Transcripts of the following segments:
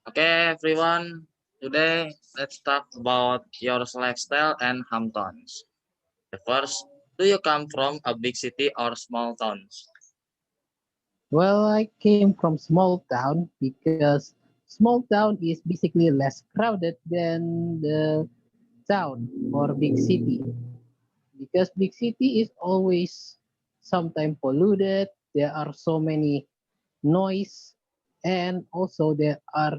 Okay, everyone. Today, let's talk about your lifestyle and hometowns. The first, do you come from a big city or small towns? Well, I came from small town because small town is basically less crowded than the town or big city. Because big city is always sometimes polluted. There are so many noise, and also there are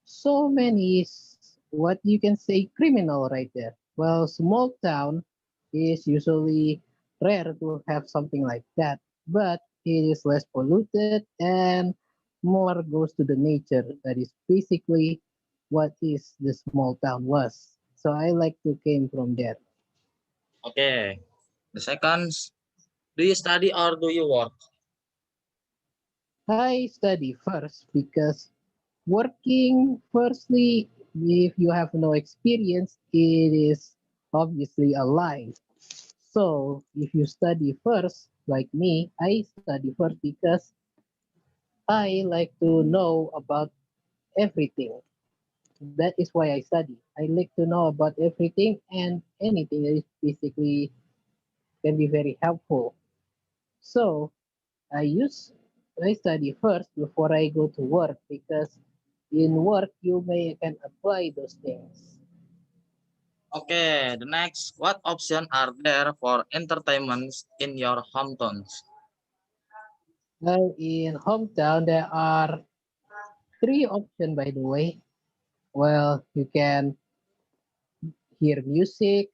so many what you can say criminal right there. Well, small town is usually rare to have something like that, but it is less polluted and more goes to the nature. That is basically what is the small town was. So I like to came from there. Okay. The second, do you study or do you work? I study first because working firstly, if you have no experience, it is obviously a lie. So if you study first, like me, I study first because I like to know about everything. That is why I study. I like to know about everything and anything that is basically can be very helpful. So I use I study first before I go to work because in work you may can apply those things. Okay, the next, what options are there for entertainments in your hometowns? Well, in hometown there are three options by the way. Well, you can hear music,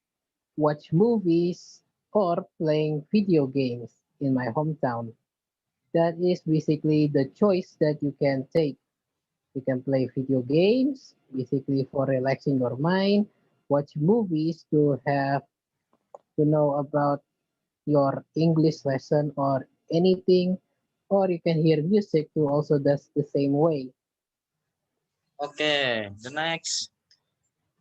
watch movies, or playing video games in my hometown. That is basically the choice that you can take. You can play video games, basically for relaxing your mind, watch movies to have to know about your English lesson or anything, or you can hear music to also does the same way. Okay, the next,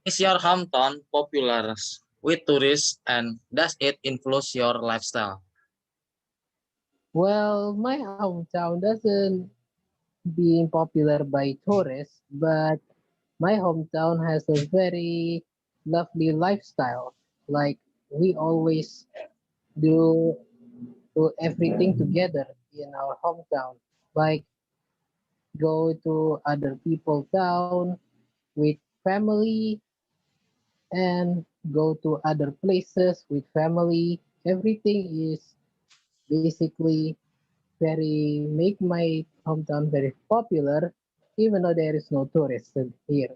is your hometown popular with tourists and does it influence your lifestyle? Well, my hometown doesn't being popular by tourists, but my hometown has a very lovely lifestyle. Like we always do do everything together in our hometown. Like go to other people town with family and go to other places with family. Everything is basically very make my hometown very popular, even though there is no tourists here.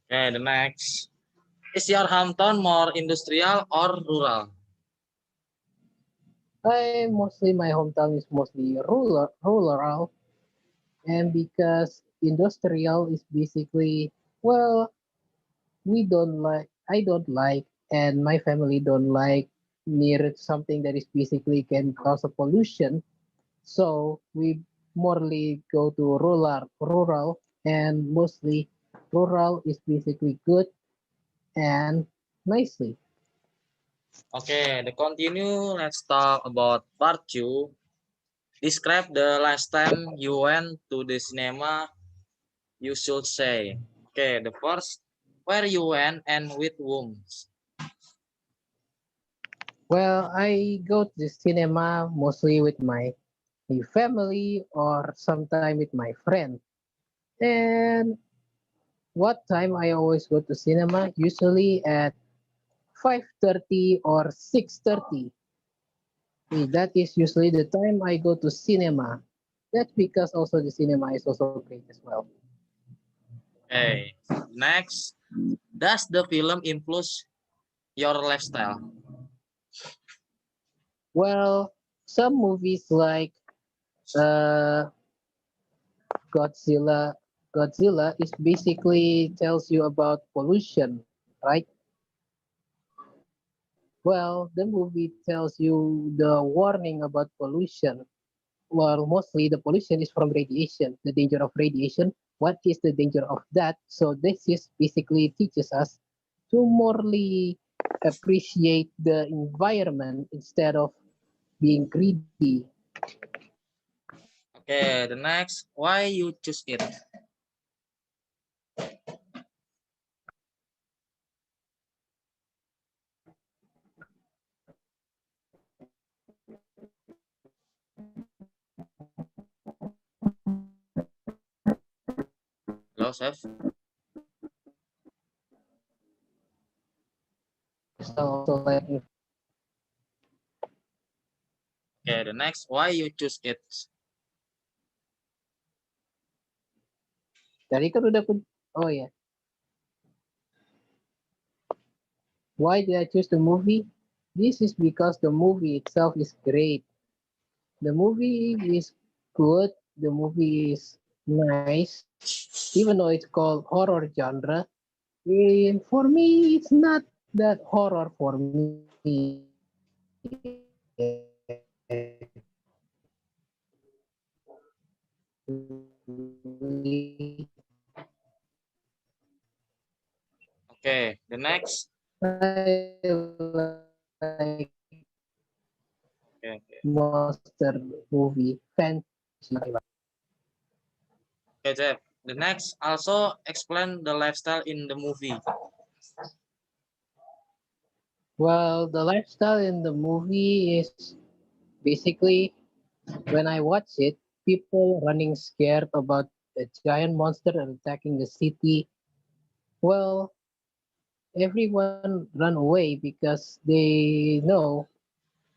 Okay, the next, is your hometown more industrial or rural? I mostly my hometown is mostly rural, and because industrial is basically well, we don't like I don't like, and my family don't like near something that is basically can cause a pollution. So we morely go to rural, and mostly rural is basically good and nicely. Okay, the continue. Let's talk about part two. Describe the last time you went to the cinema. You should say. Okay, the first, where you went and with whom. Well, I go to the cinema mostly with my family or sometime with my friend. And what time I always go to cinema? Usually at 5:30 or 6:30. That is usually the time I go to cinema. That's because also the cinema is also great as well. Okay, next, does the film influence your lifestyle? Well, some movies like uh, Godzilla, Godzilla is basically tells you about pollution, right? Well, the movie tells you the warning about pollution. Well, mostly the pollution is from radiation, the danger of radiation. What is the danger of that? So this is basically teaches us to morely appreciate the environment instead of being greedy. Okay, the next, why you choose it? Hello, Chef. Also like Okay, the next, why you choose it? tadi kan udah oh ya, why did I choose the movie? This is because the movie itself is great. The movie is good. The movie is nice, even though it's called horror genre. For me, it's not that horror for me. Okay, the next. Like Okay, okay. monster movie fantasy. Okay, Chef. The next, also explain the lifestyle in the movie. Well, the lifestyle in the movie is basically when I watch it, people running scared about a giant monster attacking the city. Well, everyone run away because they know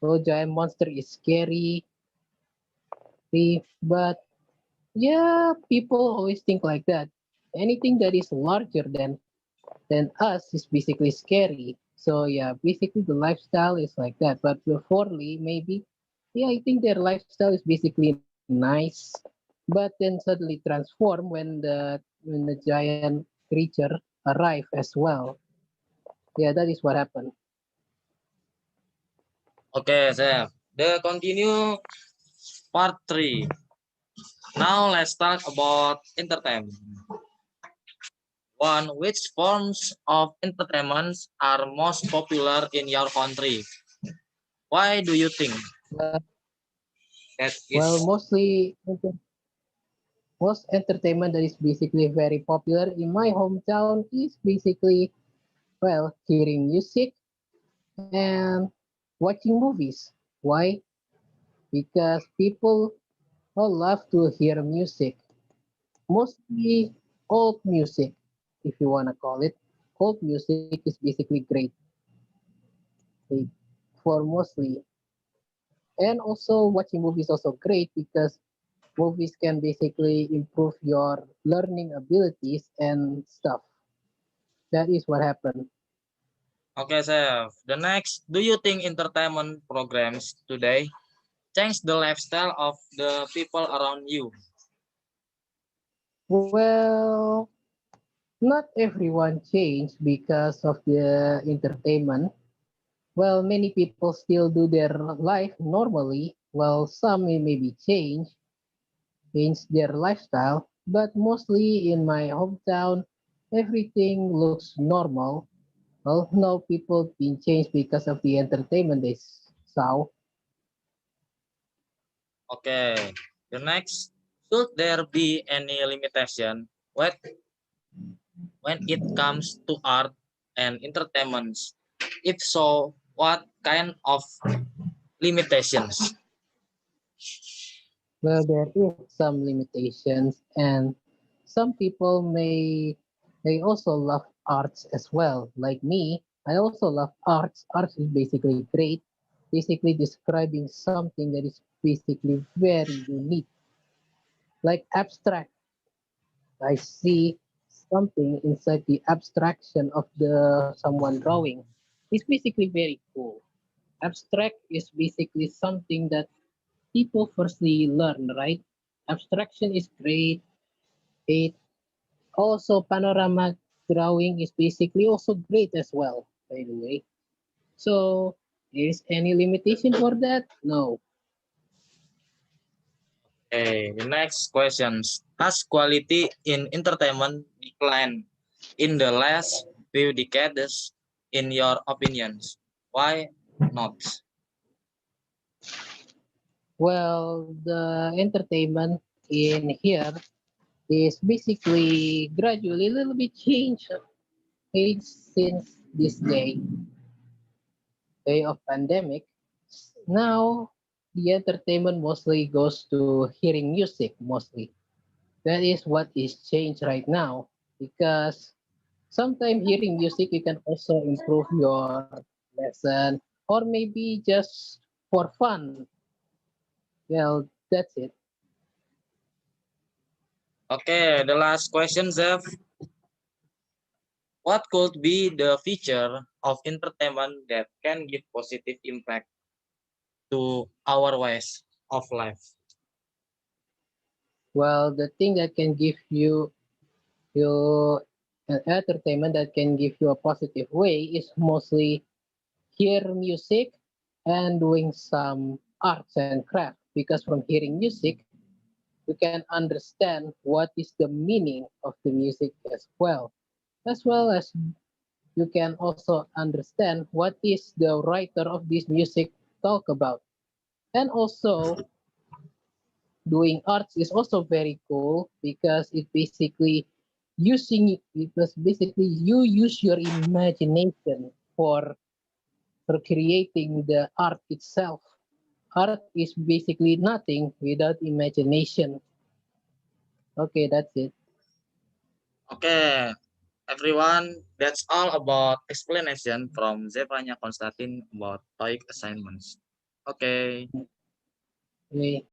oh giant monster is scary. But yeah, people always think like that. Anything that is larger than us is basically scary. So yeah, basically the lifestyle is like that. But beforely, maybe, yeah, I think their lifestyle is basically nice, but then suddenly transform when the giant creature arrive as well. Yeah, that is what happened. Okay, Chef. The continue part 3. Now let's talk about entertainment. One, which forms of entertainment are most popular in your country? Why do you think Uh, that well, is? most entertainment that is basically very popular in my hometown is basically well hearing music and watching movies. Why? Because people all love to hear music, mostly old music, if you want to call it. Old music is basically great eh, for mostly. And also watching movies also great because movies can basically improve your learning abilities and stuff. That is what happened. Okay, Chef. The next, do you think entertainment programs today change the lifestyle of the people around you? Well, not everyone changed because of the entertainment. Well, many people still do their life normally, while some may maybe change their lifestyle, but mostly in my hometown, everything looks normal. Well, no people being changed because of the entertainment they saw. Okay. The next, should there be any limitation when it comes to art and entertainment? If so, what kind of limitations? Well, there is some limitations, and some people may also love arts as well. Like me, I also love arts. Arts is basically great, basically describing something that is basically very unique, like abstract. I see something inside the abstraction of the someone drawing. It's basically very cool. Abstract is basically something that people firstly learn, right? Abstraction is great. It also panorama drawing is basically also great as well, by the way. So is any limitation for that? No. Okay, the next questions. Has quality in entertainment declined in the last few decades, in your opinions? Why not? Well, the entertainment in here is basically gradually a little bit changed since this day of pandemic. Now the entertainment mostly goes to hearing music mostly. That is what is changed right now because sometimes hearing music you can also improve your lesson or maybe just for fun. Well, that's it. Okay, the last question, Zef. What could be the feature of entertainment that can give positive impact to our ways of life? Well, the thing that can give you an entertainment that can give you a positive way is mostly hear music and doing some arts and craft because from hearing music you can understand what is the meaning of the music as well as you can also understand what is the writer of this music talk about. And also doing arts is also very cool because it basically because basically you use your imagination for creating the art itself. Art is basically nothing without imagination. Okay, that's it. Okay, everyone, that's all about explanation from Zevanya Konstantin about TOEIC assignments. Okay. Okay.